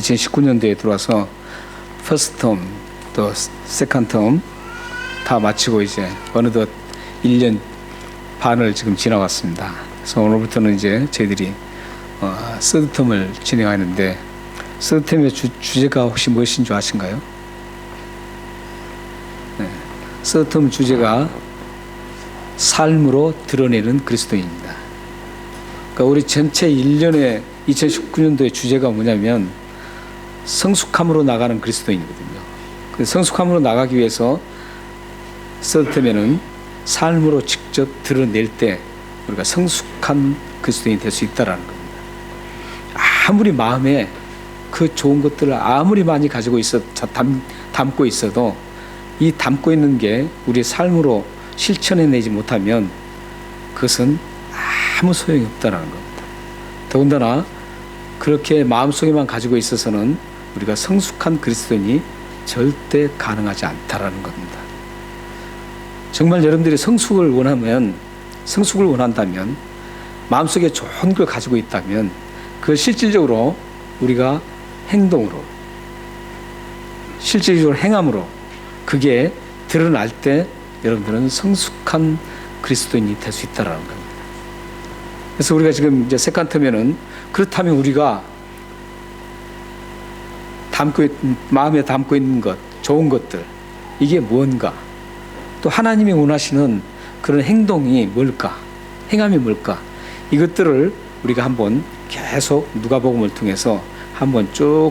2019년도에 들어와서 퍼스트 텀 또 세컨드 텀 다 마치고 이제 어느덧 1년 반을 지금 지나왔습니다. 그래서 오늘부터는 이제 저희들이 서드 텀을 진행하는데, 서드 텀의 주제가 혹시 무엇인 줄 아신가요? 네. 서드 텀 주제가 삶으로 드러내는 그리스도인입니다. 그러니까 우리 전체 1년의 2019년도의 주제가 뭐냐면 성숙함으로 나가는 그리스도인이거든요. 그 성숙함으로 나가기 위해서 서드텀에는 삶으로 직접 드러낼 때 우리가 성숙한 그리스도인이 될 수 있다는 겁니다. 아무리 마음에 그 좋은 것들을 아무리 많이 가지고 담고 있어도 이 담고 있는 게 우리의 삶으로 실천해내지 못하면 그것은 아무 소용이 없다는 겁니다. 더군다나 그렇게 마음속에만 가지고 있어서는 우리가 성숙한 그리스도인이 절대 가능하지 않다라는 겁니다. 정말 여러분들이 성숙을 원한다면, 마음속에 좋은 걸 가지고 있다면 그걸 실질적으로 우리가 행동으로, 실질적으로 행함으로 그게 드러날 때 여러분들은 성숙한 그리스도인이 될 수 있다는 겁니다. 그래서 우리가 지금 이제 세컨텀에는, 그렇다면 우리가 마음에 담고 있는 것, 좋은 것들, 이게 뭔가, 또 하나님이 원하시는 그런 행동이 뭘까, 행함이 뭘까, 이것들을 우리가 한번 계속 누가복음을 통해서 한번 쭉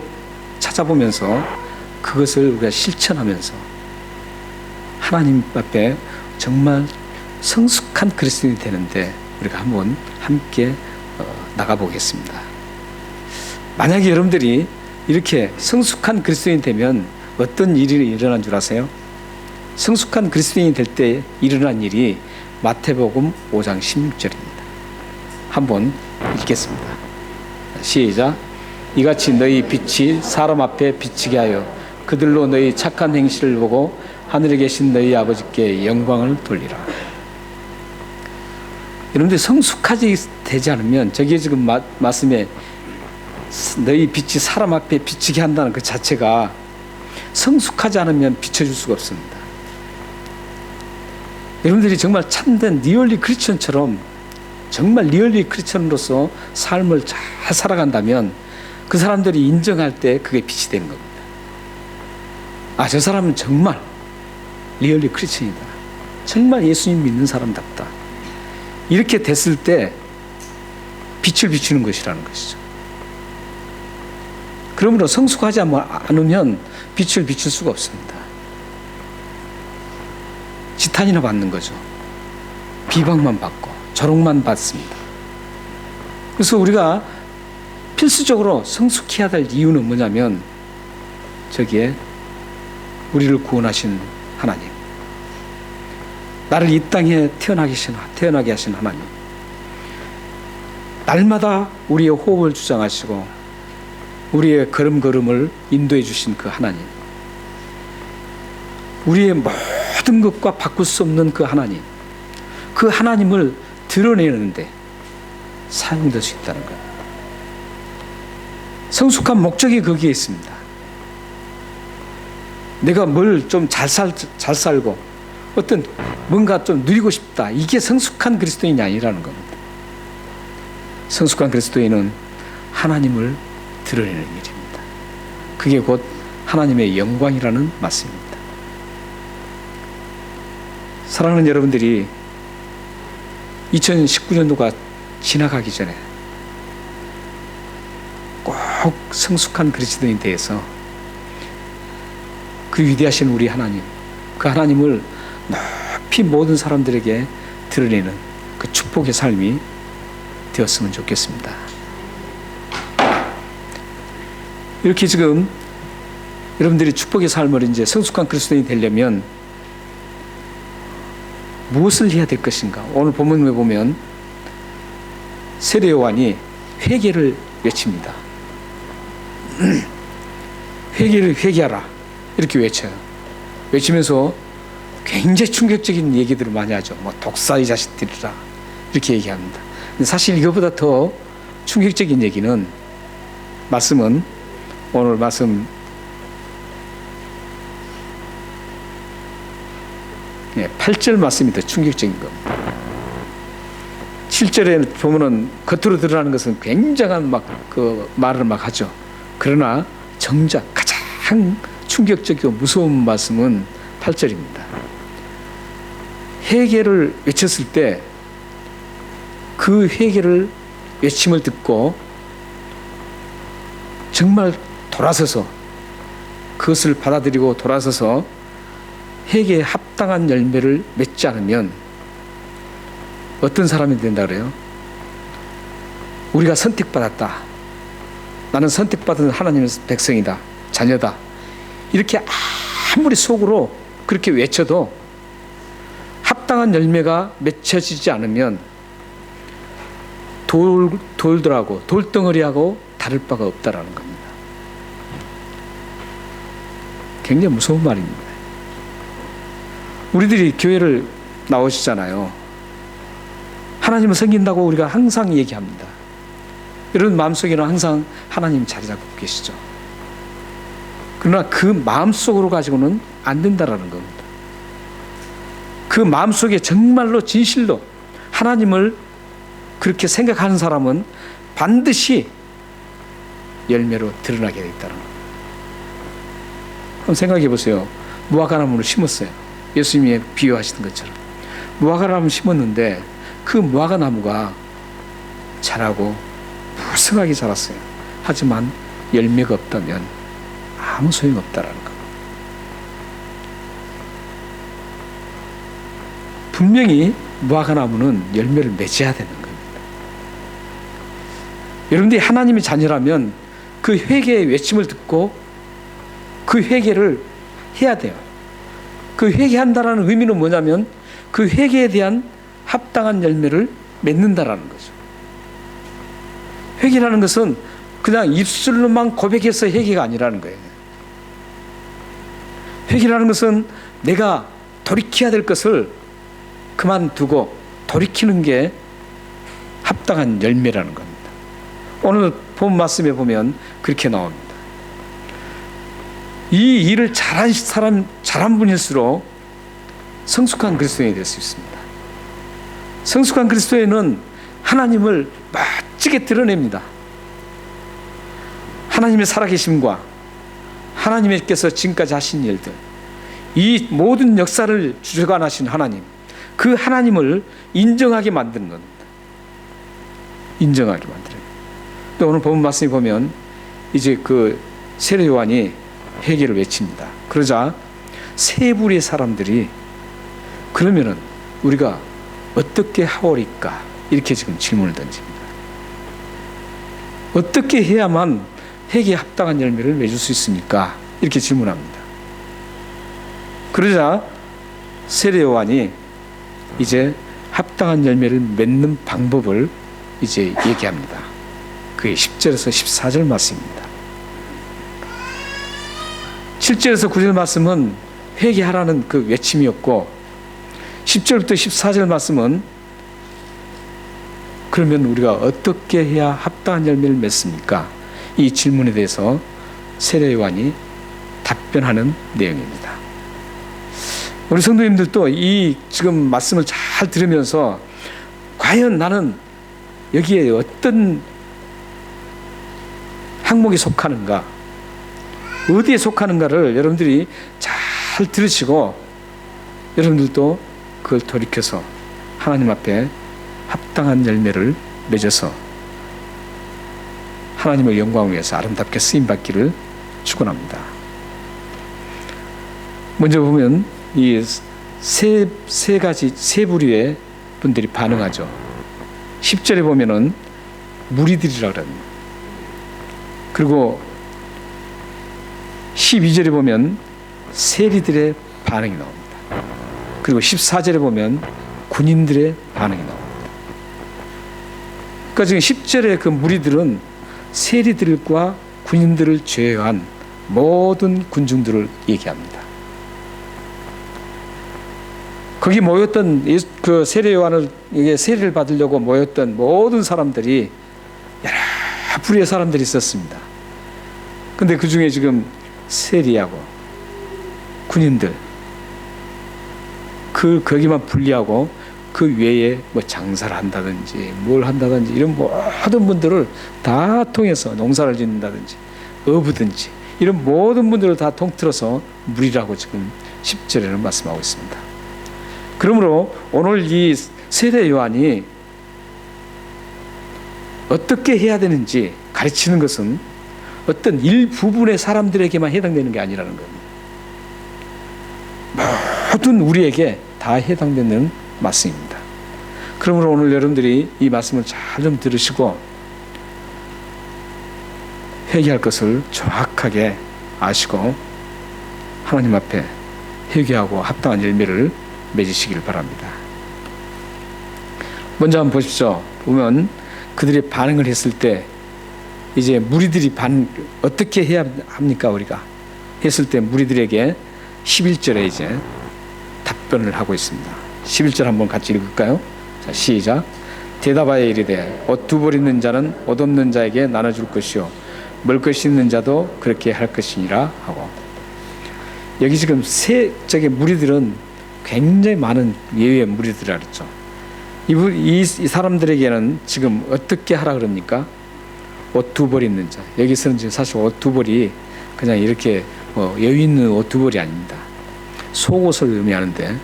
찾아보면서 그것을 우리가 실천하면서 하나님 앞에 정말 성숙한 그리스도인이 되는데 우리가 한번 함께 나가보겠습니다. 만약에 여러분들이 이렇게 성숙한 그리스도인이 되면 어떤 일이 일어난 줄 아세요? 성숙한 그리스도인이 될 때 일어난 일이 마태복음 5장 16절입니다. 한번 읽겠습니다. 시작. 이같이 너희 빛이 사람 앞에 비치게 하여 그들로 너희 착한 행실을 보고 하늘에 계신 너희 아버지께 영광을 돌리라. 여러분들 성숙하지 되지 않으면, 저게 지금 말씀에 너희 빛이 사람 앞에 비치게 한다는 그 자체가 성숙하지 않으면 비춰줄 수가 없습니다. 여러분들이 정말 참된 리얼리 크리스천처럼, 정말 리얼리 크리스천으로서 삶을 잘 살아간다면 그 사람들이 인정할 때 그게 빛이 되는 겁니다. 아, 저 사람은 정말 리얼리 크리스천이다, 정말 예수님 믿는 사람답다, 이렇게 됐을 때 빛을 비추는 것이라는 것이죠. 그러므로 성숙하지 않으면 빛을 비출 수가 없습니다. 지탄이나 받는 거죠. 비방만 받고 조롱만 받습니다. 그래서 우리가 필수적으로 성숙해야 될 이유는 뭐냐면, 저기에 우리를 구원하신 하나님, 나를 이 땅에 태어나게 하신 하나님, 날마다 우리의 호흡을 주장하시고 우리의 걸음걸음을 인도해 주신 그 하나님, 우리의 모든 것과 바꿀 수 없는 그 하나님, 그 하나님을 드러내는데 사용될 수 있다는 것. 성숙한 목적이 거기에 있습니다. 내가 뭘 좀 잘 살고 어떤 뭔가 좀 누리고 싶다, 이게 성숙한 그리스도인이 아니라는 겁니다. 성숙한 그리스도인은 하나님을 드러내는 일입니다. 그게 곧 하나님의 영광이라는 말씀입니다. 사랑하는 여러분들이 2019년도가 지나가기 전에 꼭 성숙한 그리스도인에 대해서 그 위대하신 우리 하나님, 그 하나님을 높이 모든 사람들에게 드러내는 그 축복의 삶이 되었으면 좋겠습니다. 이렇게 지금 여러분들이 축복의 삶을, 이제 성숙한 그리스도인이 되려면 무엇을 해야 될 것인가? 오늘 본문에 보면 세례 요한이 회개를 외칩니다. 회개하라, 이렇게 외치면서 굉장히 충격적인 얘기들을 많이 하죠. 뭐 독사의 자식들이라, 이렇게 얘기합니다. 근데 사실 이거보다 더 충격적인 얘기는, 말씀은 오늘 말씀 8절 말씀이 더 충격적인 겁니다. 7절에 보면은 겉으로 드러나는 것은 굉장한 그 말을 하죠. 그러나 정작 가장 충격적이고 무서운 말씀은 8절입니다. 회개를 외쳤을 때 그 회개를 외침을 듣고 정말 돌아서서 그것을 받아들이고 돌아서서 회개에 합당한 열매를 맺지 않으면 어떤 사람이 된다 그래요? 우리가 선택받았다. 나는 선택받은 하나님의 백성이다. 자녀다. 이렇게 아무리 속으로 그렇게 외쳐도 합당한 열매가 맺혀지지 않으면 돌들하고 돌덩어리하고 다를 바가 없다라는 겁니다. 굉장히 무서운 말입니다. 우리들이 교회를 나오시잖아요. 하나님을 섬긴다고 우리가 항상 얘기합니다. 여러분 마음속에는 항상 하나님 자리 잡고 계시죠. 그러나 그 마음속으로 가지고는 안 된다라는 겁니다. 그 마음속에 정말로 진실로 하나님을 그렇게 생각하는 사람은 반드시 열매로 드러나게 돼 있다는 겁니다. 한번 생각해 보세요. 무화과나무를 심었어요. 예수님이 비유하시는 것처럼 무화과나무를 심었는데 그 무화과나무가 자라고 무성하게 자랐어요. 하지만 열매가 없다면 아무 소용없다라는 겁니다. 분명히 무화과나무는 열매를 맺어야 되는 겁니다. 여러분들이 하나님의 자녀라면 그 회개의 외침을 듣고 그 회개를 해야 돼요. 그 회개한다라는 의미는 뭐냐면 그 회개에 대한 합당한 열매를 맺는다라는 거죠. 회개라는 것은 그냥 입술로만 고백해서 회개가 아니라는 거예요. 회개라는 것은 내가 돌이켜야 될 것을 그만두고 돌이키는 게 합당한 열매라는 겁니다. 오늘 본 말씀에 보면 그렇게 나옵니다. 이 일을 잘한 사람, 잘한 분일수록 성숙한 그리스도인이 될 수 있습니다. 성숙한 그리스도인은 하나님을 멋지게 드러냅니다. 하나님의 살아계심과 하나님께서 지금까지 하신 일들, 이 모든 역사를 주관하신 하나님, 그 하나님을 인정하게 만드는 겁니다. 인정하게 만들어요. 또 오늘 본 말씀에 보면 이제 그 세례 요한이 회개를 외칩니다. 그러자 세 부류의 사람들이 그러면은 우리가 어떻게 하오리까? 이렇게 지금 질문을 던집니다. 어떻게 해야만 회개에 합당한 열매를 맺을 수 있습니까? 이렇게 질문합니다. 그러자 세례 요한이 이제 합당한 열매를 맺는 방법을 이제 얘기합니다. 그게 10절에서 14절 말씀입니다. 7절에서 9절 말씀은 회개하라는 그 외침이었고 10절부터 14절 말씀은 그러면 우리가 어떻게 해야 합당한 열매를 맺습니까? 이 질문에 대해서 세례 요한이 답변하는 내용입니다. 우리 성도님들도 이 지금 말씀을 잘 들으면서 과연 나는 여기에 어떤 항목에 속하는가, 어디에 속하는가를 여러분들이 잘 들으시고 여러분들도 그걸 돌이켜서 하나님 앞에 합당한 열매를 맺어서 하나님의 영광을 위해서 아름답게 쓰임받기를 축원합니다. 먼저 보면 이 세 가지 세 부류의 분들이 반응하죠. 10절에 보면은 무리들이라 그럽니다. 그리고 12절에 보면 세리들의 반응이 나옵니다. 그리고 14절에 보면 군인들의 반응이 나옵니다. 그러니까 지금 10절의 그 무리들은 세리들과 군인들을 제외한 모든 군중들을 얘기합니다. 거기 모였던 그 세례 요한을 세례를 받으려고 모였던 모든 사람들이 여러 부류의 사람들이 있었습니다. 근데 그 중에 지금 세리하고 군인들 거기만 분리하고 그 외에 뭐 장사를 한다든지 뭘 한다든지 이런 모든 분들을 다 통해서 농사를 짓는다든지 어부든지 이런 모든 분들을 다 통틀어서 무리라고 지금 10절에는 말씀하고 있습니다. 그러므로 오늘 이 세례 요한이 어떻게 해야 되는지 가르치는 것은 어떤 일부분의 사람들에게만 해당되는 게 아니라는 겁니다. 모든 우리에게 다 해당되는 말씀입니다. 그러므로 오늘 여러분들이 이 말씀을 잘 좀 들으시고 회개할 것을 정확하게 아시고 하나님 앞에 회개하고 합당한 열매를 맺으시기를 바랍니다. 먼저 한번 보십시오. 보면 그들이 반응을 했을 때 이제 무리들이 어떻게 해야 합니까? 우리가 했을 때 무리들에게 11절에 이제 답변을 하고 있습니다. 11절 한번 같이 읽을까요? 자, 시작. 대답하여 이르되 옷 두 벌 있는 자는 옷 없는 자에게 나눠줄 것이요 먹을 것이 있는 자도 그렇게 할 것이니라 하고, 여기 지금 저기 무리들은 굉장히 많은 예외의 무리들이라 그랬죠. 이 사람들에게는 지금 어떻게 하라 그럽니까? 옷 두 벌 있는 자. 여기서는 지금 사실 옷 두 벌이 그냥 이렇게 여유 있는 옷 두 벌이 아닙니다. 속옷을 의미하는데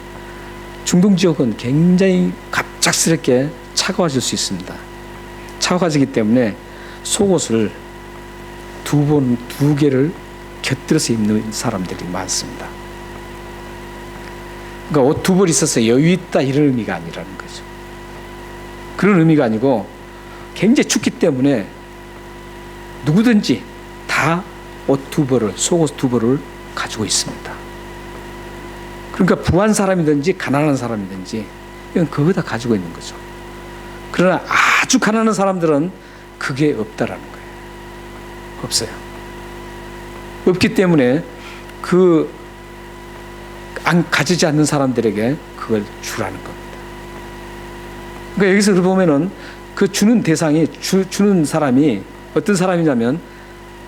중동 지역은 굉장히 갑작스럽게 차가워질 수 있습니다. 차가워지기 때문에 속옷을 두 개를 곁들여서 입는 사람들이 많습니다. 그러니까 옷 두 벌 있어서 여유 있다 이런 의미가 아니라는 거죠. 그런 의미가 아니고 굉장히 춥기 때문에 누구든지 다 옷 두 벌을, 속옷 두 벌을 가지고 있습니다. 그러니까 부한 사람이든지 가난한 사람이든지 이건 그거 다 가지고 있는 거죠. 그러나 아주 가난한 사람들은 그게 없다라는 거예요. 없어요. 없기 때문에 가지지 않는 사람들에게 그걸 주라는 겁니다. 그러니까 여기서 보면은 그 주는 대상이 주는 사람이 어떤 사람이냐면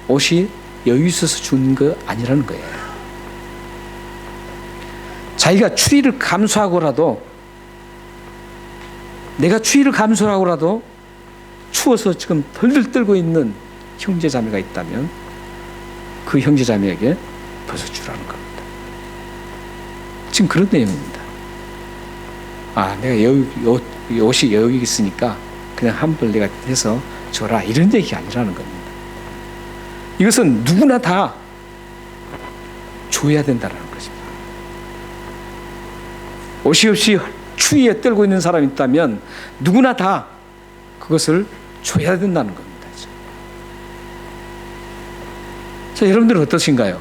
옷이 여유 있어서 준 거 아니라는 거예요. 자기가 추위를 감수하고라도, 내가 추위를 감수하고라도 추워서 지금 덜덜 떨고 있는 형제자매가 있다면 그 형제자매에게 벗어주라는 겁니다. 지금 그런 내용입니다. 내가 옷이 여유 있으니까 그냥 한 벌 내가 해서 줘라 이런 얘기가 아니라는 겁니다. 이것은 누구나 다 줘야 된다는 것입니다. 옷이 없이 추위에 떨고 있는 사람이 있다면 누구나 다 그것을 줘야 된다는 겁니다. 자, 여러분들은 어떠신가요?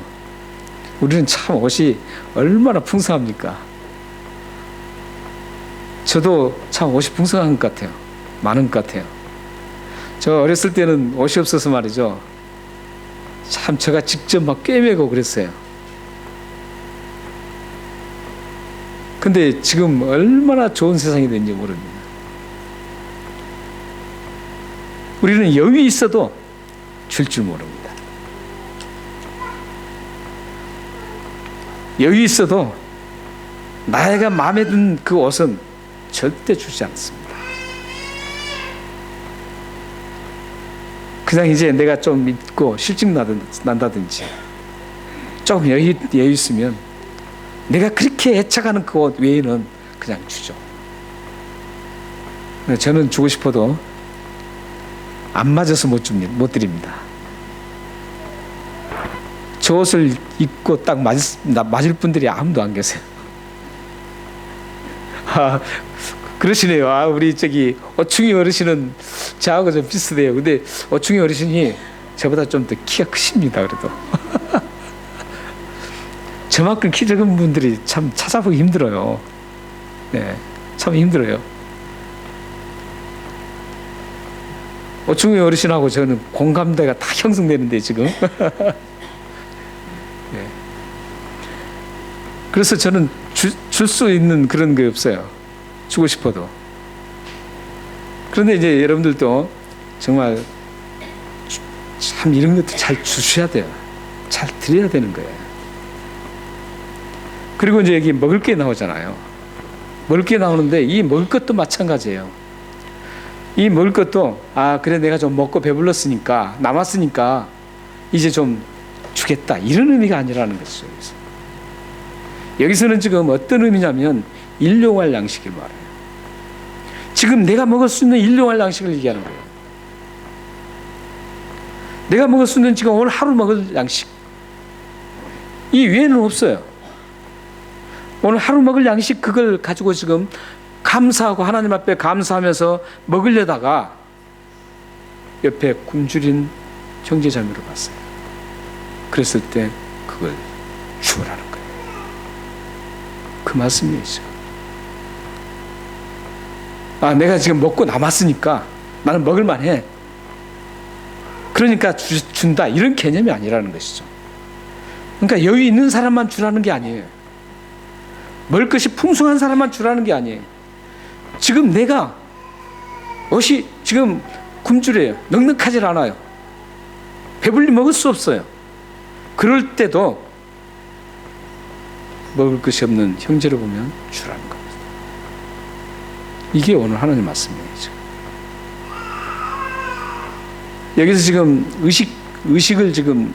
우리는 참 옷이 얼마나 풍성합니까? 저도 참 옷이 풍성한 것 같아요. 많은 것 같아요. 저 어렸을 때는 옷이 없어서 말이죠. 참 제가 직접 막 꿰매고 그랬어요. 근데 지금 얼마나 좋은 세상이 된지 모릅니다. 우리는 여유 있어도 줄 모릅니다. 여유 있어도 나이가 마음에 든 그 옷은 절대 주지 않습니다. 그냥 이제 내가 좀 입고 실증 난다든지 조금 여유 있으면 내가 그렇게 애착하는 그 옷 외에는 그냥 주죠. 저는 주고 싶어도 안 맞아서 못 드립니다. 저 옷을 입고 딱 맞을 분들이 아무도 안 계세요. 그러시네요. 우리 어충이 어르신은 저하고 좀 비슷해요. 근데 어충이 어르신이 저보다 좀 더 키가 크십니다. 그래도 저만큼 키 작은 분들이 참 찾아보기 힘들어요. 네, 참 힘들어요. 어충이 어르신하고 저는 공감대가 다 형성되는데 지금. 네. 그래서 저는 줄 수 있는 그런 게 없어요. 주고 싶어도. 그런데 이제 여러분들도 정말 참 이런 것도 잘 주셔야 돼요. 잘 드려야 되는 거예요. 그리고 이제 여기 먹을 게 나오잖아요. 먹을 게 나오는데 이 먹을 것도 마찬가지예요. 이 먹을 것도 그래 내가 좀 먹고 배불렀으니까 남았으니까 이제 좀 주겠다 이런 의미가 아니라는 것이죠. 여기서는 지금 어떤 의미냐면 일용할 양식을 말해요. 지금 내가 먹을 수 있는 일용할 양식을 얘기하는 거예요. 내가 먹을 수 있는 지금 오늘 하루 먹을 양식 이 외에는 없어요. 오늘 하루 먹을 양식 그걸 가지고 지금 감사하고 하나님 앞에 감사하면서 먹으려다가 옆에 굶주린 형제자매를 봤어요. 그랬을 때 그걸 주우라는 거예요. 그 말씀이죠. 내가 지금 먹고 남았으니까 나는 먹을 만해. 그러니까 준다 이런 개념이 아니라는 것이죠. 그러니까 여유 있는 사람만 주라는 게 아니에요. 먹을 것이 풍성한 사람만 주라는 게 아니에요. 지금 내가 옷이 지금 굶주려요. 넉넉하질 않아요. 배불리 먹을 수 없어요. 그럴 때도 먹을 것이 없는 형제를 보면 주라는 겁니다. 이게 오늘 하나님 말씀이에요. 여기서 지금 의식을 지금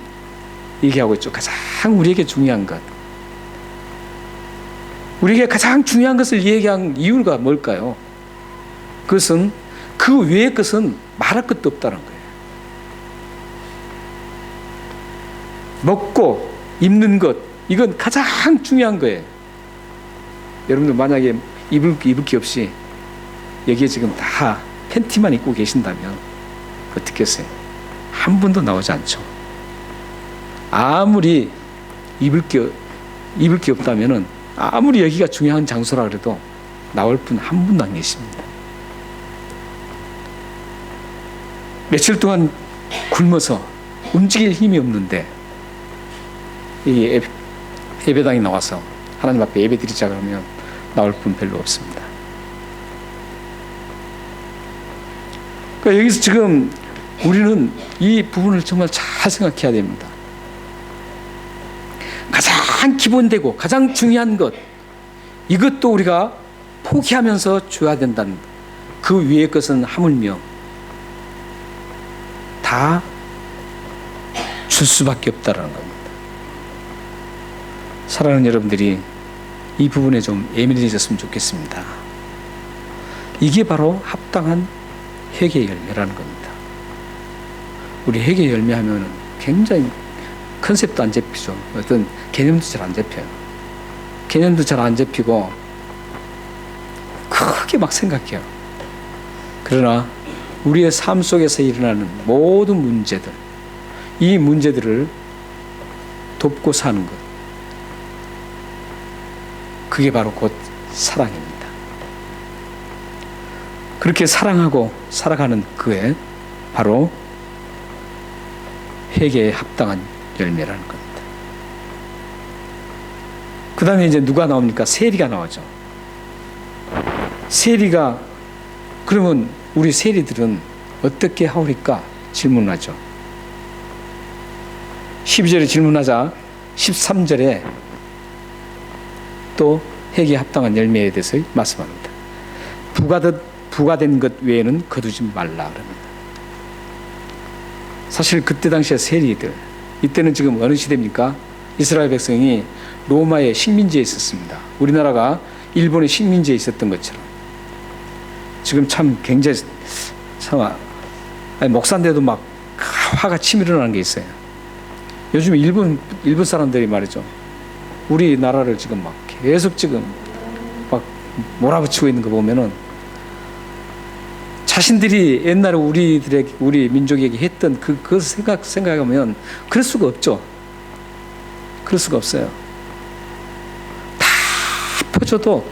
얘기하고 있죠. 가장 우리에게 중요한 것. 우리에게 가장 중요한 것을 얘기한 이유가 뭘까요? 그것은 그 외의 것은 말할 것도 없다는 거예요. 먹고 입는 것 이건 가장 중요한 거예요. 여러분들 만약에 입을 게 없이 여기에 지금 다 팬티만 입고 계신다면 어떻게 했어요? 한 분도 나오지 않죠. 아무리 입을 게 없다면은 아무리 여기가 중요한 장소라 그래도 나올 분 한 분도 안 계십니다. 며칠 동안 굶어서 움직일 힘이 없는데 이 예배당에 나와서 하나님 앞에 예배 드리자 그러면 나올 분 별로 없습니다. 그러니까 여기서 지금 우리는 이 부분을 정말 잘 생각해야 됩니다. 가장 기본되고 가장 중요한 것 이것도 우리가 포기하면서 줘야 된다는 그 위의 것은 하물며 다 줄 수밖에 없다라는 겁니다. 사랑하는 여러분들이 이 부분에 좀 예민해졌으면 좋겠습니다. 이게 바로 합당한 회개의 열매라는 겁니다. 우리 회개의 열매 하면 굉장히 컨셉도 안 잡히죠. 어떤 개념도 잘 안 잡혀요. 개념도 잘 안 잡히고 크게 막 생각해요. 그러나 우리의 삶 속에서 일어나는 모든 문제들, 이 문제들을 돕고 사는 것, 그게 바로 곧 사랑입니다. 그렇게 사랑하고 살아가는 그에 바로 회개에 합당한 열매라는 겁니다. 그 다음에 이제 누가 나옵니까? 세리가 나오죠. 세리가 그러면 우리 세리들은 어떻게 하오리까 질문하죠. 12절에 질문하자 13절에 또 회개에 합당한 열매에 대해서 말씀합니다. 부과된 것 외에는 거두지 말라 그럽니다. 사실 그때 당시에 세리들 이때는 지금 어느 시대입니까? 이스라엘 백성이 로마의 식민지에 있었습니다. 우리나라가 일본의 식민지에 있었던 것처럼 지금 참 굉장히 목사인데도 막 화가 치밀어나는 게 있어요. 요즘 일본 사람들이 말이죠. 우리나라를 지금 막 계속 지금 막 몰아붙이고 있는 거 보면은 자신들이 옛날에 우리 민족에게 했던 그 생각하면 그럴 수가 없죠. 그럴 수가 없어요. 다 퍼줘도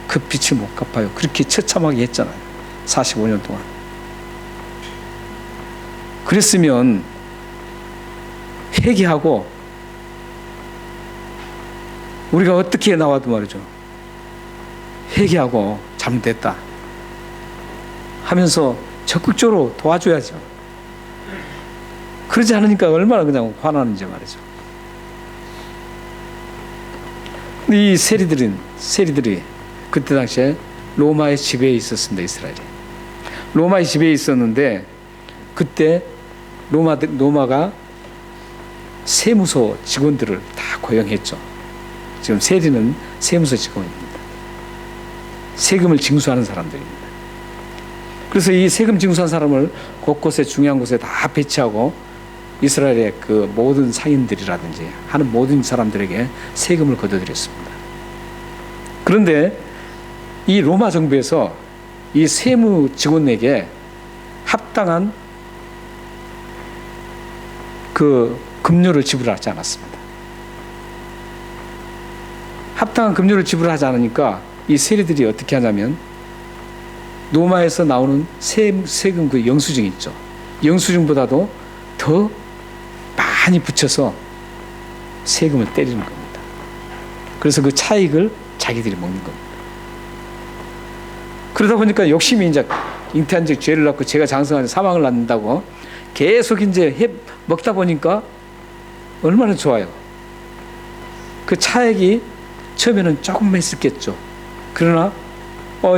그 빛을 못 갚아요. 그렇게 처참하게 했잖아요. 45년 동안. 그랬으면 회개하고 우리가 어떻게 나와도 말이죠. 회개하고 잘못됐다 하면서 적극적으로 도와줘야죠. 그러지 않으니까 얼마나 그냥 화나는지 말이죠. 이 세리들이 그때 당시에 로마의 지배에 있었습니다. 이스라엘이 로마의 지배에 있었는데, 그때 로마가 세무서 직원들을 다 고용했죠. 지금 세리는 세무서 직원입니다. 세금을 징수하는 사람들입니다. 그래서 이 세금 징수한 사람을 곳곳에 중요한 곳에 다 배치하고 이스라엘의 그 모든 상인들이라든지 하는 모든 사람들에게 세금을 걷어들였습니다. 그런데 이 로마 정부에서 이 세무 직원에게 합당한 그 급료를 지불하지 않았습니다. 합당한 급료를 지불하지 않으니까 이 세리들이 어떻게 하냐면, 로마에서 나오는 세금 그 영수증 있죠. 영수증보다도 더 많이 붙여서 세금을 때리는 겁니다. 그래서 그 차익을 자기들이 먹는 겁니다. 그러다 보니까 욕심이 이제 잉태한 즉 죄를 낳고 죄가 장성한 사망을 낳는다고 계속 이제 먹다 보니까 얼마나 좋아요. 그 차액이 처음에는 조금만 있었겠죠. 그러나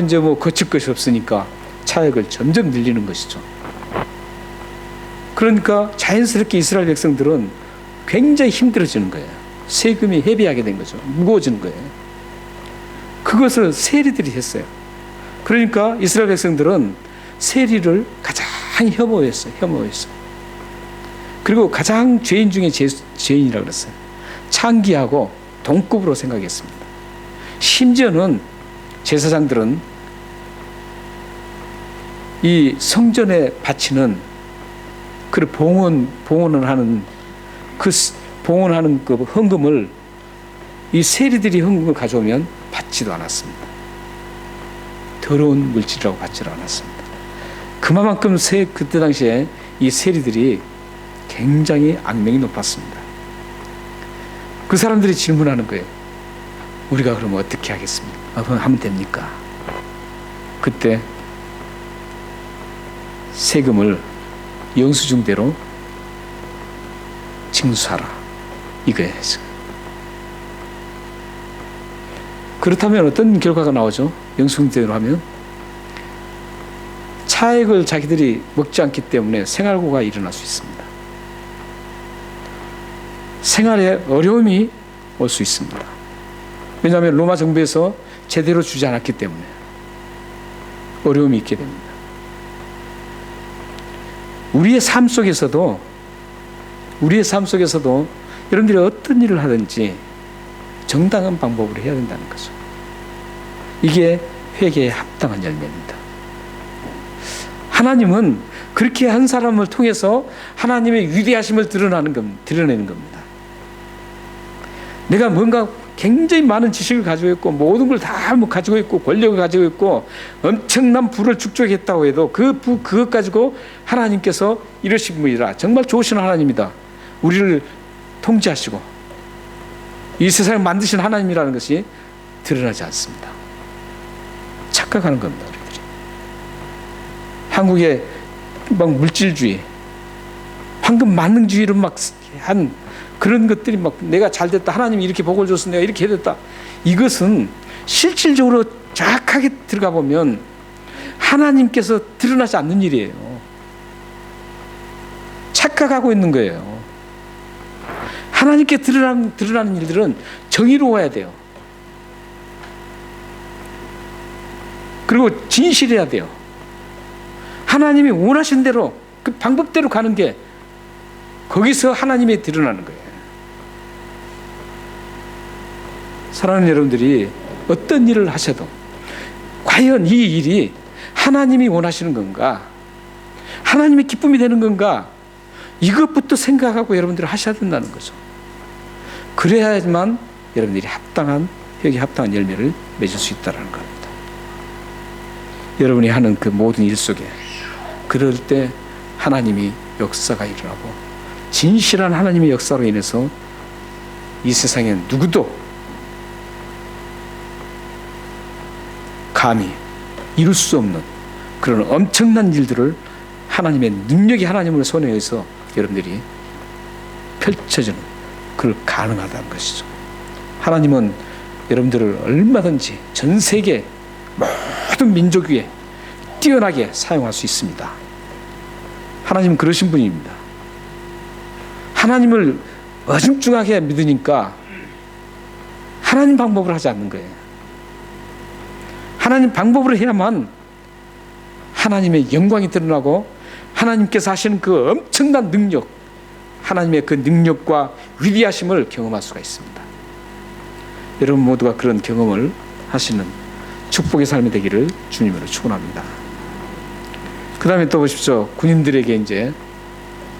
이제 뭐 거칠 것이 없으니까 차액을 점점 늘리는 것이죠. 그러니까 자연스럽게 이스라엘 백성들은 굉장히 힘들어지는 거예요. 세금이 헤비하게 된 거죠. 무거워지는 거예요. 그것을 세리들이 했어요. 그러니까 이스라엘 백성들은 세리를 가장 혐오했어요. 그리고 가장 죄인 중에 죄인이라고 그랬어요. 창기하고 동급으로 생각했습니다. 심지어는 제사장들은 이 성전에 바치는 그 봉헌하는 그 헌금을 이 세리들이 헌금을 가져오면 받지도 않았습니다. 더러운 물질이라고 받지를 않았습니다. 그만큼 그때 당시에 이 세리들이 굉장히 악명이 높았습니다. 그 사람들이 질문하는 거예요. 우리가 그러면 어떻게 하겠습니까? 하면 됩니까? 그때 세금을 영수증대로 징수하라, 이거예요. 그렇다면 어떤 결과가 나오죠? 영수증대로 하면 차액을 자기들이 먹지 않기 때문에 생활고가 일어날 수 있습니다. 생활에 어려움이 올 수 있습니다. 왜냐하면 로마 정부에서 제대로 주지 않았기 때문에 어려움이 있게 됩니다. 우리의 삶 속에서도 여러분들이 어떤 일을 하든지 정당한 방법으로 해야 된다는 거죠. 이게 회개에 합당한 열매입니다. 하나님은 그렇게 한 사람을 통해서 하나님의 위대하심을 드러내는 겁니다. 내가 뭔가 굉장히 많은 지식을 가지고 있고 모든 걸 다 가지고 있고 권력을 가지고 있고 엄청난 부를 축적했다고 해도 그것 가지고 하나님께서 이러신 분이라, 정말 좋으신 하나님이다, 우리를 통치하시고 이 세상을 만드신 하나님이라는 것이 드러나지 않습니다. 착각하는 겁니다. 우리들이 한국의 막 물질주의, 황금 만능주의를 막 한 그런 것들이 막 내가 잘 됐다, 하나님이 이렇게 복을 줬어, 내가 이렇게 됐다, 이것은 실질적으로 정확하게 들어가 보면 하나님께서 드러나지 않는 일이에요. 착각하고 있는 거예요. 하나님께 드러나는 일들은 정의로워야 돼요. 그리고 진실해야 돼요. 하나님이 원하신 대로 그 방법대로 가는 게 거기서 하나님이 드러나는 거예요. 사랑하는 여러분들이 어떤 일을 하셔도 과연 이 일이 하나님이 원하시는 건가, 하나님의 기쁨이 되는 건가, 이것부터 생각하고 여러분들이 하셔야 된다는 거죠. 그래야지만 여러분들이 회개에 합당한 열매를 맺을 수 있다는 겁니다. 여러분이 하는 그 모든 일 속에 그럴 때 하나님이 역사가 일어나고, 진실한 하나님의 역사로 인해서 이 세상에 누구도 감히 이룰 수 없는 그런 엄청난 일들을 하나님의 능력이 하나님을 손에 의해서 여러분들이 펼쳐지는, 그걸 가능하다는 것이죠. 하나님은 여러분들을 얼마든지 전 세계 모든 민족 위에 뛰어나게 사용할 수 있습니다. 하나님은 그러신 분입니다. 하나님을 어중중하게 믿으니까 하나님 방법을 하지 않는 거예요. 하나님 방법으로 해야만 하나님의 영광이 드러나고 하나님께서 하시는 그 엄청난 능력, 하나님의 그 능력과 위대하심을 경험할 수가 있습니다. 여러분 모두가 그런 경험을 하시는 축복의 삶이 되기를 주님으로 축원합니다. 그 다음에 또 보십시오. 군인들에게 이제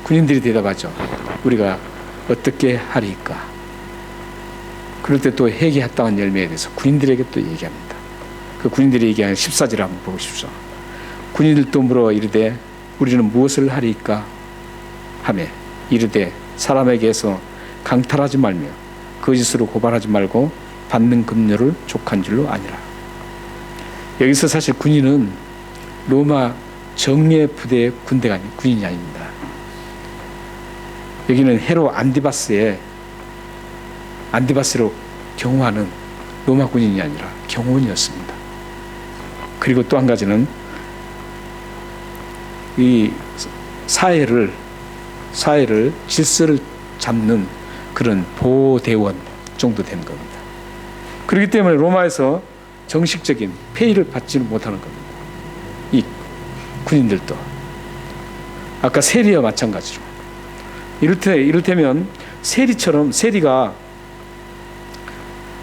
군인들이 대답하죠. 우리가 어떻게 하리까? 그럴 때 또 회개에 합당한 열매에 대해서 군인들에게 또 얘기합니다. 그 군인들이 얘기하는 14절을 한번 보십시오. 군인들도 물어 이르되 우리는 무엇을 하리까 하매 이르되 사람에게서 강탈하지 말며 거짓으로 고발하지 말고 받는 급료를 족한 줄로 아니라. 여기서 사실 군인은 로마 정예 부대의 군대가 아닌 군인이 아닙니다. 여기는 헤로 안디바스로 경호하는 로마 군인이 아니라 경호원이었습니다. 그리고 또 한 가지는 이 사회를 질서를 잡는 그런 보호대원 정도 되는 겁니다. 그렇기 때문에 로마에서 정식적인 페이를 받지는 못하는 겁니다. 이 군인들도 아까 세리와 마찬가지로 이를테면 세리가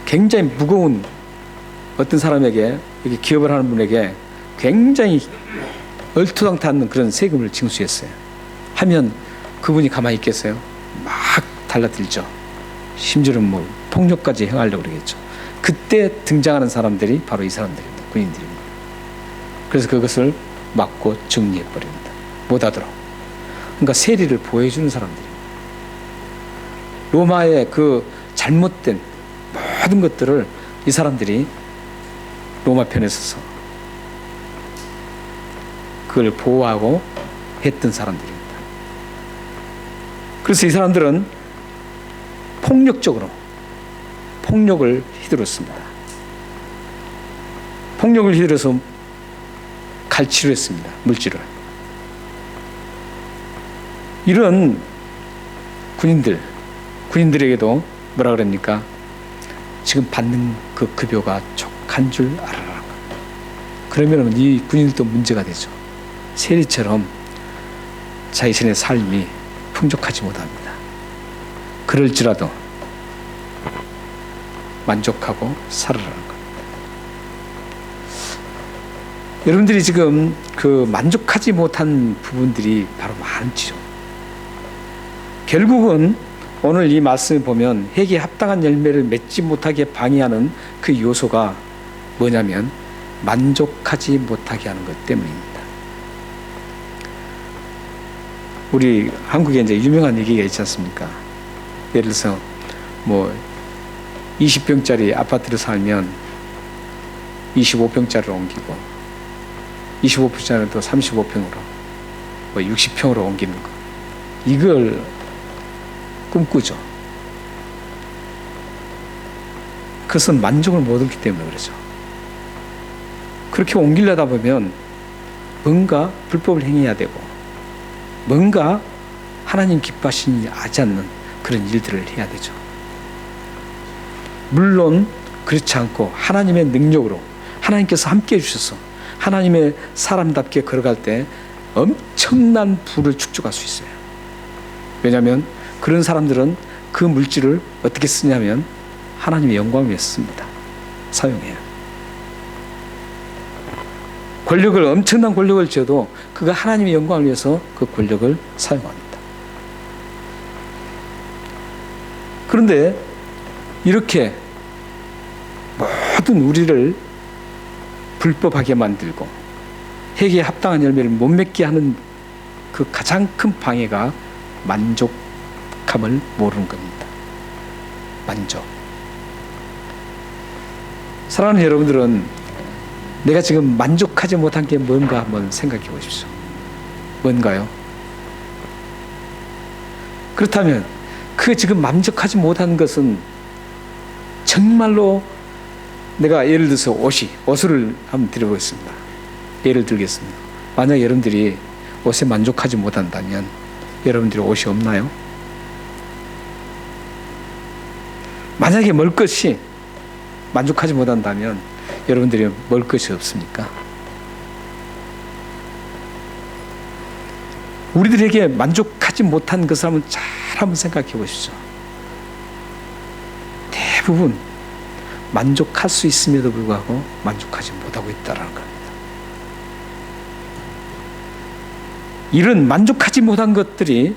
굉장히 무거운 어떤 사람에게 이렇게 기업을 하는 분에게 굉장히 얼토당토하는 그런 세금을 징수했어요. 하면 그분이 가만히 있겠어요? 막 달라들죠. 심지어는 뭐 폭력까지 행하려고 그러겠죠. 그때 등장하는 사람들이 바로 이 사람들입니다. 군인들입니다. 그래서 그것을 막고 정리해버립니다. 못하도록. 그러니까 세리를 보호해주는 사람들입니다. 로마의 그 잘못된 모든 것들을 이 사람들이 로마 편에 서서 그걸 보호하고 했던 사람들입니다. 그래서 이 사람들은 폭력을 휘두르습니다. 폭력을 휘두르서 갈취를 했습니다. 물질을. 이런 군인들에게도 뭐라 그럽니까? 지금 받는 그 급여가 족한 줄 알아라. 그러면 이 군인들도 문제가 되죠. 세리처럼 자신의 삶이 풍족하지 못합니다. 그럴지라도 만족하고 살아라는 겁니다. 여러분들이 지금 그 만족하지 못한 부분들이 바로 많죠. 결국은 오늘 이 말씀을 보면 회개에 합당한 열매를 맺지 못하게 방해하는 그 요소가 뭐냐면 만족하지 못하게 하는 것 때문입니다. 우리 한국에 이제 유명한 얘기가 있지 않습니까? 예를 들어서 뭐 20평짜리 아파트를 살면 25평짜리로 옮기고 25평짜리를 또 35평으로 뭐 60평으로 옮기는 거. 이걸 꿈꾸죠. 그것은 만족을 못 얻기 때문에 그러죠. 그렇게 옮기려다 보면 뭔가 불법을 행해야 되고 뭔가 하나님 기뻐하시지 않는 그런 일들을 해야 되죠. 물론 그렇지 않고 하나님의 능력으로 하나님께서 함께 해주셔서 하나님의 사람답게 걸어갈 때 엄청난 부를 축적할 수 있어요. 왜냐하면 그런 사람들은 그 물질을 어떻게 쓰냐면 하나님의 영광을 위해 씁니다. 사용해요. 엄청난 권력을 쥐어도 그가 하나님의 영광을 위해서 그 권력을 사용합니다. 그런데 이렇게 모든 우리를 불법하게 만들고 회개에 합당한 열매를 못 맺게 하는 그 가장 큰 방해가 만족함을 모르는 겁니다. 만족. 사랑하는 여러분들은 내가 지금 만족하지 못한 게 뭔가 한번 생각해 보십시오. 뭔가요? 그렇다면 그 지금 만족하지 못한 것은 정말로 내가 예를 들어서 옷을 한번 드려보겠습니다. 예를 들겠습니다. 만약 여러분들이 옷에 만족하지 못한다면 여러분들이 옷이 없나요? 만약에 먹을 것이 만족하지 못한다면 여러분들이 먹을 것이 없습니까? 우리들에게 만족하지 못한 것을 한번 생각해 보십시오. 대부분 만족할 수 있음에도 불구하고 만족하지 못하고 있다는 겁니다. 이런 만족하지 못한 것들이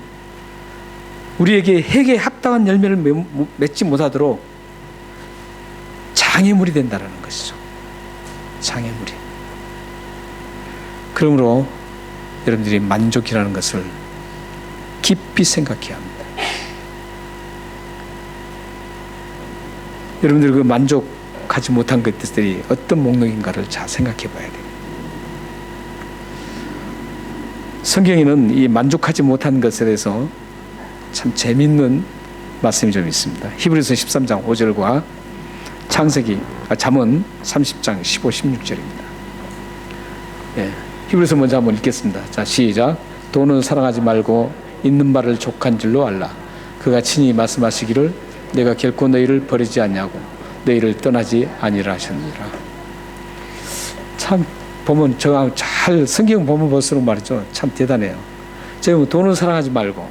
우리에게 회개에 합당한 열매를 맺지 못하도록 장애물이 된다는 것이죠. 장애물이. 그러므로 여러분들이 만족이라는 것을 깊이 생각해야 합니다. 여러분들 그 만족하지 못한 것들이 어떤 목록인가를 잘 생각해 봐야 돼요. 성경에는 이 만족하지 못한 것에 대해서 참 재밌는 말씀이 좀 있습니다. 히브리서 13장 5절과 잠언 30장 15, 16절입니다. 예, 히브리서 먼저 한번 읽겠습니다. 자, 시작. 돈은 사랑하지 말고 있는 바를 족한 줄로 알라. 그가 친히 말씀하시기를 내가 결코 너희를 버리지 않냐고 너희를 떠나지 아니라 하셨느니라. 참 보면 저 잘 성경 보면 볼수록 말이죠. 참 대단해요. 제가 돈을 사랑하지 말고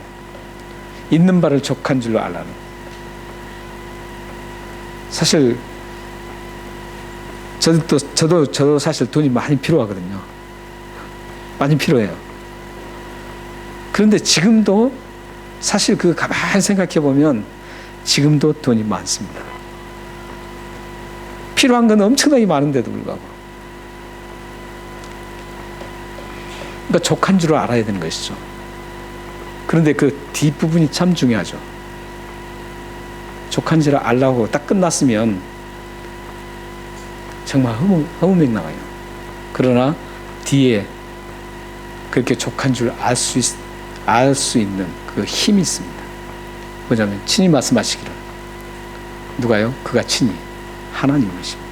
있는 바를 족한 줄로 알라는. 사실 저도 사실 돈이 많이 필요하거든요. 많이 필요해요. 그런데 지금도 사실 그 가만히 생각해 보면 지금도 돈이 많습니다. 필요한 건 엄청나게 많은데도 불구하고. 그러니까 족한 줄을 알아야 되는 것이죠. 그런데 그 뒷부분이 참 중요하죠. 족한 줄을 알라고 딱 끝났으면 정말 허무맹랑해요. 그러나 뒤에 그렇게 족한 줄 알 수 있는 그 힘이 있습니다. 뭐냐면 친히 말씀하시기를. 누가요? 그가 친히 하나님이십니다.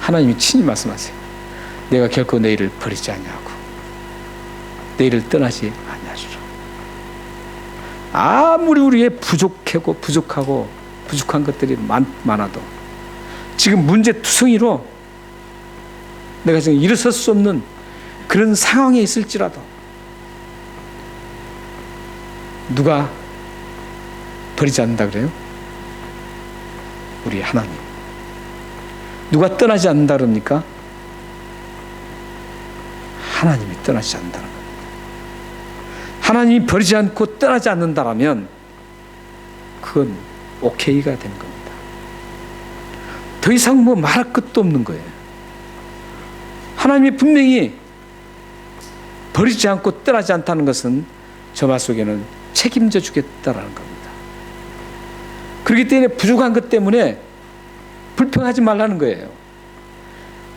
하나님이 친히 말씀하세요. 내가 결코 너희를 버리지 않냐고 너희를 떠나지 않냐주라. 아무리 우리의 부족하고 부족한 것들이 많아도 지금 문제투성이로 내가 지금 일어설 수 없는 그런 상황에 있을지라도 누가 버리지 않는다 그래요? 우리 하나님. 누가 떠나지 않는다 그럽니까? 하나님이 떠나지 않는다는 겁니다. 하나님이 버리지 않고 떠나지 않는다라면 그건 오케이가 되는 겁니다. 더 이상 뭐 말할 것도 없는 거예요. 하나님이 분명히 버리지 않고 떠나지 않다는 것은 저 말 속에는 책임져 주겠다라는 겁니다. 그렇기 때문에 부족한 것 때문에 불평하지 말라는 거예요.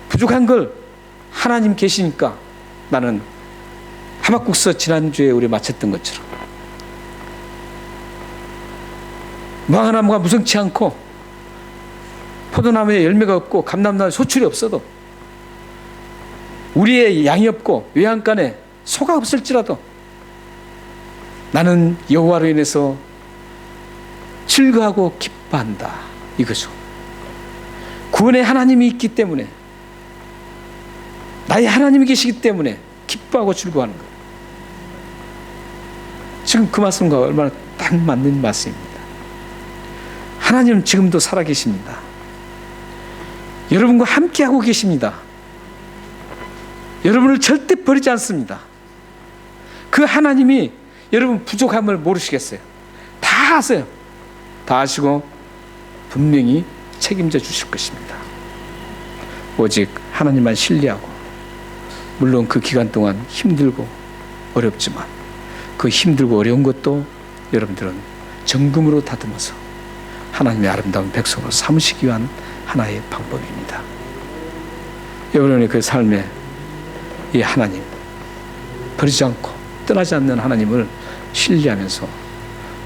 부족한 걸 하나님 계시니까 나는 하박국서 지난주에 우리 마쳤던 것처럼 무화과나무가 무성치 않고 포도나무에 열매가 없고 감람나무에 소출이 없어도 우리의 양이 없고 외양간에 소가 없을지라도 나는 여호와로 인해서 즐거워하고 기뻐한다 이거죠. 구원의 하나님이 있기 때문에 나의 하나님이 계시기 때문에 기뻐하고 즐거워하는 거예요. 지금 그 말씀과 얼마나 딱 맞는 말씀입니다. 하나님은 지금도 살아계십니다. 여러분과 함께하고 계십니다. 여러분을 절대 버리지 않습니다. 그 하나님이 여러분 부족함을 모르시겠어요? 다 아세요. 다 아시고 분명히 책임져 주실 것입니다. 오직 하나님만 신뢰하고 물론 그 기간 동안 힘들고 어렵지만 그 힘들고 어려운 것도 여러분들은 정금으로 다듬어서 하나님의 아름다운 백성으로 삼으시기 위한 하나의 방법입니다. 여러분의 그 삶에 이 하나님 버리지 않고 떠나지 않는 하나님을 신뢰하면서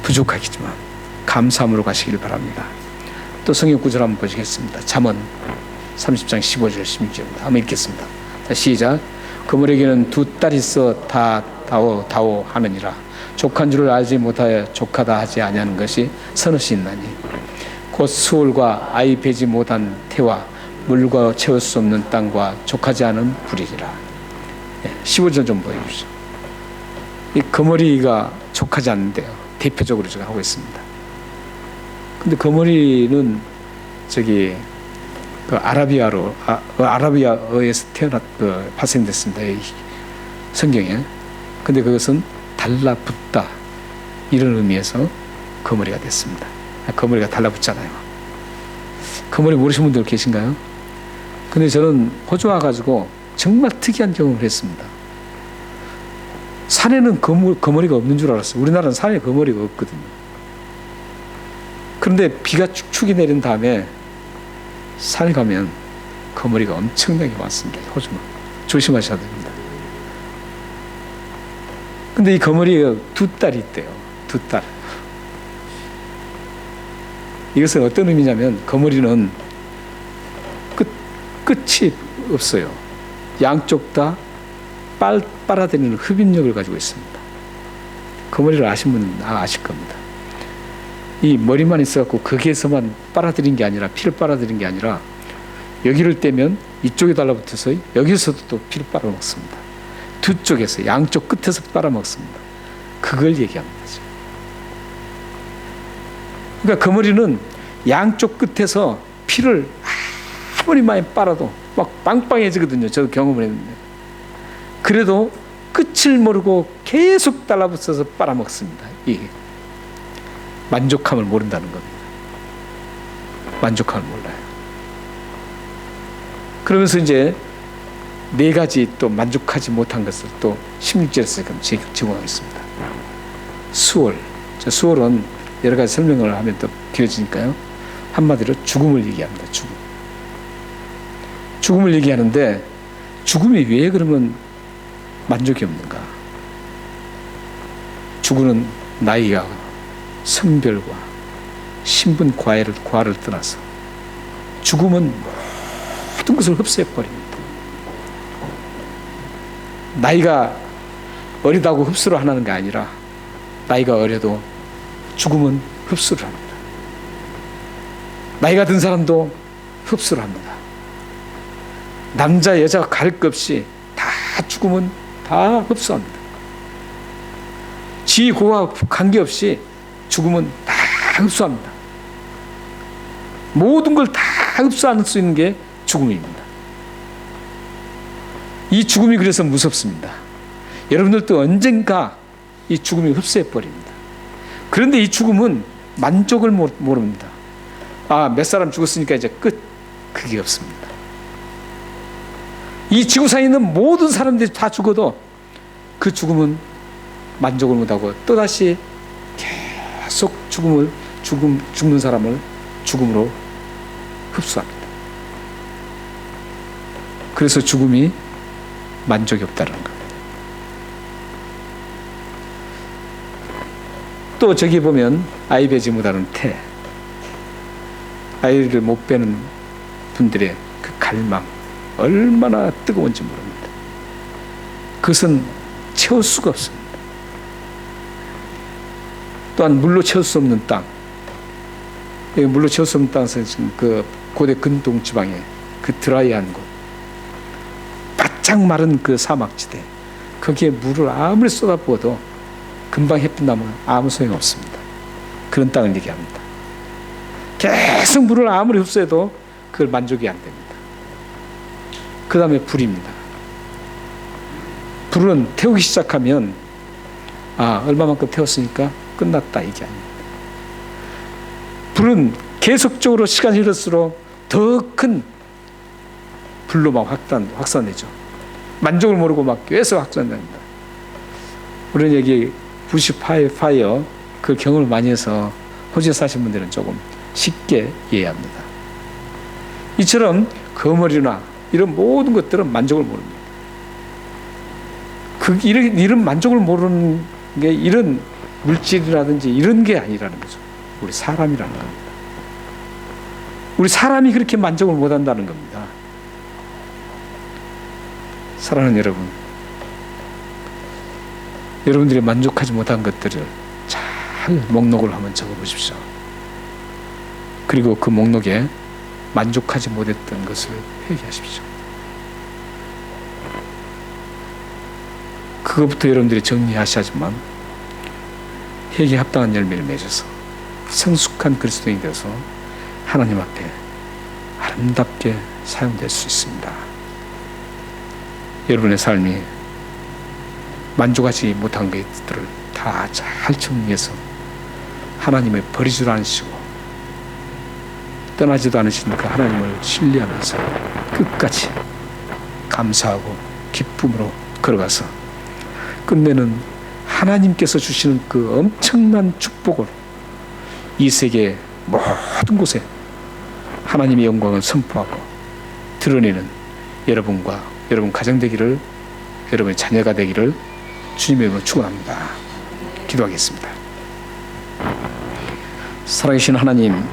부족하겠지만 감사함으로 가시길 바랍니다. 또 성경 구절 한번 보시겠습니다. 잠언 30장 15절 16절입니다. 한번 읽겠습니다. 자, 시작. 그물에게는 두 딸이 있어 다 다오 하느니라. 족한 줄을 알지 못하여 족하다 하지 아니하는 것이 서너시 있나니 곧 수월과 아이 베지 못한 태와 물과 채울 수 없는 땅과 족하지 않은 불이리라. 15절 좀 보여주시죠. 이 거머리가 족하지 않는데요. 대표적으로 제가 하고 있습니다. 근데 거머리는 저기 그 아라비아어에서 발생됐습니다. 이 성경에. 근데 그것은 달라붙다 이런 의미에서 거머리가 됐습니다. 거머리가 달라붙잖아요. 거머리 모르시는 분들 계신가요? 근데 저는 호주 와가지고 정말 특이한 경험을 했습니다. 산에는 거머리가 없는 줄 알았어요. 우리나라는 산에 거머리가 없거든요. 그런데 비가 축축이 내린 다음에 산에 가면 거머리가 엄청나게 많습니다. 호주는. 조심하셔야 됩니다. 근데 이 거머리가 두 딸이 있대요. 두 딸. 이것은 어떤 의미냐면 거머리는 끝이 없어요. 양쪽 다 빨아들이는 흡입력을 가지고 있습니다. 거머리를 아신 분은 아실 겁니다. 이 머리만 있어갖고 거기에서만 빨아들인 게 아니라 피를 빨아들인 게 아니라 여기를 떼면 이쪽에 달라붙어서 여기서도 또 피를 빨아먹습니다. 두 쪽에서 양쪽 끝에서 빨아먹습니다. 그걸 얘기합니다. 그러니까 거머리는 양쪽 끝에서 피를 아무리 많이 빨아도 막 빵빵해지거든요. 저도 경험을 했는데. 그래도 끝을 모르고 계속 달라붙어서 빨아먹습니다. 이 만족함을 모른다는 겁니다. 만족함을 몰라요. 그러면서 이제 네 가지 또 만족하지 못한 것을 또 16절에서 제공하겠습니다. 수월. 수월은 여러 가지 설명을 하면 또 길어지니까요. 한마디로 죽음을 얘기합니다. 죽음을 얘기하는데 죽음이 왜 그러면 만족이 없는가? 죽음은 나이가 성별과 신분 과를 떠나서 죽음은 모든 것을 흡수해버립니다. 나이가 어리다고 흡수를 하는 게 아니라 나이가 어려도 죽음은 흡수를 합니다. 나이가 든 사람도 흡수를 합니다. 남자 여자 가릴 것 없이 다 죽음은 다 흡수합니다. 지고와 관계없이 죽음은 다 흡수합니다. 모든 걸 다 흡수할 수 있는 게 죽음입니다. 이 죽음이 그래서 무섭습니다. 여러분들도 언젠가 이 죽음이 흡수해버립니다. 그런데 이 죽음은 만족을 모릅니다. 몇 사람 죽었으니까 이제 끝. 그게 없습니다. 이 지구상에 있는 모든 사람들이 다 죽어도 그 죽음은 만족을 못하고 또다시 계속 죽는 사람을 죽음으로 흡수합니다. 그래서 죽음이 만족이 없다는 겁니다. 또 저기 보면 아이 베지 못하는 태, 아이를 못 베는 분들의 그 갈망 얼마나 뜨거운지 모릅니다. 그것은 채울 수가 없습니다. 또한 물로 채울 수 없는 땅, 물로 채울 수 없는 땅에서 지금 그 고대 근동 지방에 그 드라이한 곳, 바짝 마른 그 사막지대, 거기에 물을 아무리 쏟아부어도 금방 햇빛 나면 아무 소용 없습니다. 그런 땅을 얘기합니다. 계속 물을 아무리 흡수해도 그걸 만족이 안 됩니다. 그 다음에 불입니다. 불은 태우기 시작하면 얼마만큼 태웠으니까 끝났다 이게 아닙니다. 불은 계속적으로 시간이 흐를수록 더 큰 불로 막 확산되죠. 만족을 모르고 막 계속 확산됩니다. 우리는 여기 부시 파이어 그 경험을 많이 해서 호주에 사신 분들은 조금 쉽게 이해합니다. 이처럼 거머리나 이런 모든 것들은 만족을 모릅니다. 이런 만족을 모르는 게 이런 물질이라든지 이런 게 아니라는 거죠. 우리 사람이라는 겁니다. 우리 사람이 그렇게 만족을 못한다는 겁니다. 사랑하는 여러분, 여러분들이 만족하지 못한 것들을 잘 목록을 한번 적어보십시오. 그리고 그 목록에 만족하지 못했던 것을 회개하십시오. 그것부터 여러분들이 정리하셔야지만 회개에 합당한 열매를 맺어서 성숙한 그리스도인이 되어서 하나님 앞에 아름답게 사용될 수 있습니다. 여러분의 삶이 만족하지 못한 것들을 다 잘 정리해서 하나님을 버리지도 않으시고 떠나지도 않으시는 그 하나님을 신뢰하면서 끝까지 감사하고 기쁨으로 걸어가서 끝내는 하나님께서 주시는 그 엄청난 축복을 이 세계 모든 곳에 하나님의 영광을 선포하고 드러내는 여러분과 여러분 가정 되기를, 여러분의 자녀가 되기를 주님의 이름으로 축원합니다. 기도하겠습니다. 살아계신 하나님,